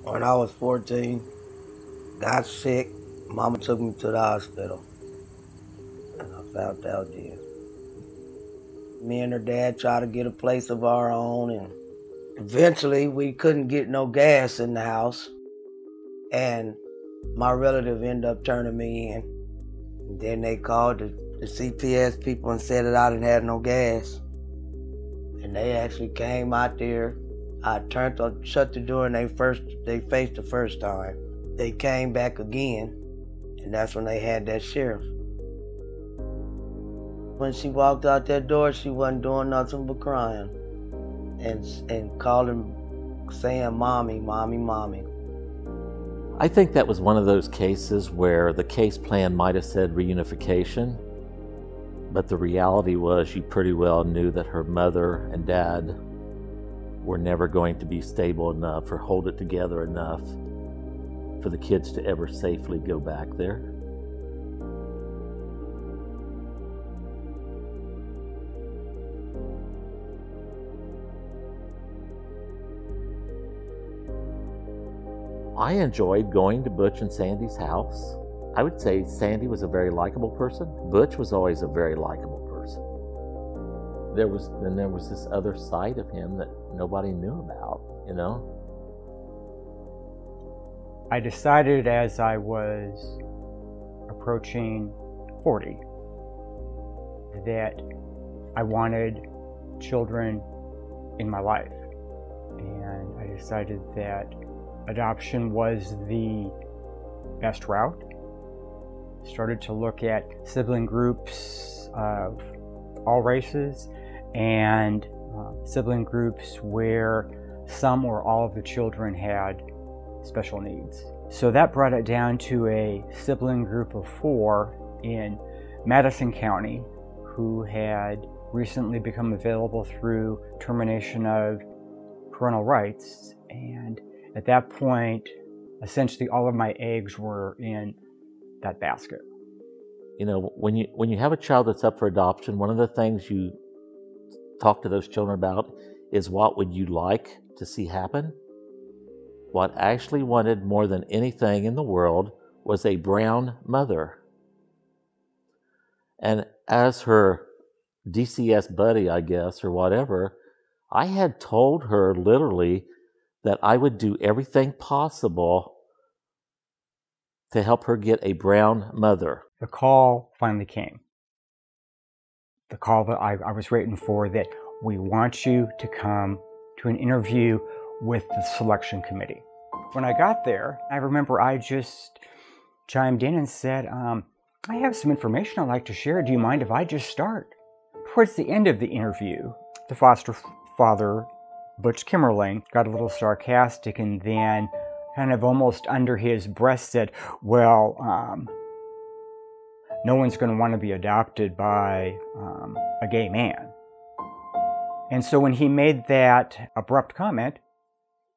When I was 14, got sick, mama took me to the hospital, and I found out then. Me and her dad tried to get a place of our own, and eventually we couldn't get no gas in the house, and my relative ended up turning me in. And then they called the CPS people and said that I didn't have no gas. And they actually came out there. I shut the door and they faced the first time. They came back again, and that's when they had that sheriff. When she walked out that door, she wasn't doing nothing but crying and calling, saying, "Mommy, mommy, mommy." I think that was one of those cases where the case plan might have said reunification, but the reality was you pretty well knew that her mother and dad were never going to be stable enough or hold it together enough for the kids to ever safely go back there. I enjoyed going to Butch and Sandy's house. I would say Sandy was a very likable person. Butch was always a very likable person. There was this other side of him that nobody knew about, you know? I decided as I was approaching 40 that I wanted children in my life. And I decided that adoption was the best route. Started to look at sibling groups of all races and sibling groups where some or all of the children had special needs. So that brought it down to a sibling group of 4 in Madison County who had recently become available through termination of parental rights. And at that point, essentially all of my eggs were in that basket. You know, when you have a child that's up for adoption, one of the things you talk to those children about is what would you like to see happen? What Ashley wanted more than anything in the world was a brown mother. And as her DCS buddy, I guess, or whatever, I had told her literally that I would do everything possible to help her get a brown mother. The call finally came. The call that I was waiting for, that we want you to come to an interview with the selection committee. When I got there, I remember I just chimed in and said, I have some information I'd like to share. Do you mind if I just start? Towards the end of the interview, the foster father, Butch Kimmerling, got a little sarcastic and then kind of almost under his breath said, well, no one's going to want to be adopted by a gay man. And so when he made that abrupt comment,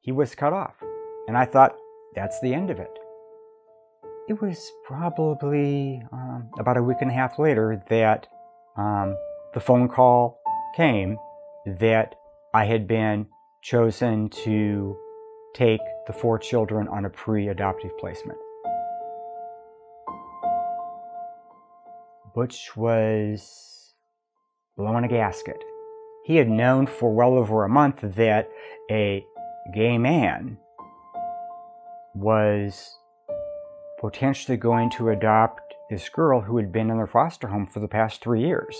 he was cut off. And I thought, that's the end of it. It was probably about a week and a half later that the phone call came that I had been chosen to take the 4 children on a pre-adoptive placement. Butch was blowing a gasket. He had known for well over a month that a gay man was potentially going to adopt this girl who had been in their foster home for the past 3 years.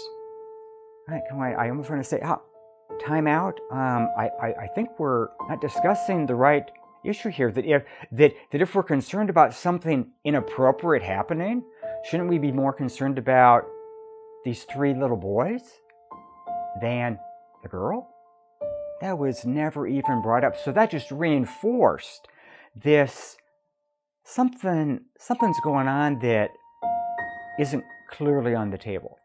I almost want to say, time out. I think we're not discussing the right issue here. That if we're concerned about something inappropriate happening, shouldn't we be more concerned about these 3 little boys than the girl? That was never even brought up. So that just reinforced this something's going on that isn't clearly on the table.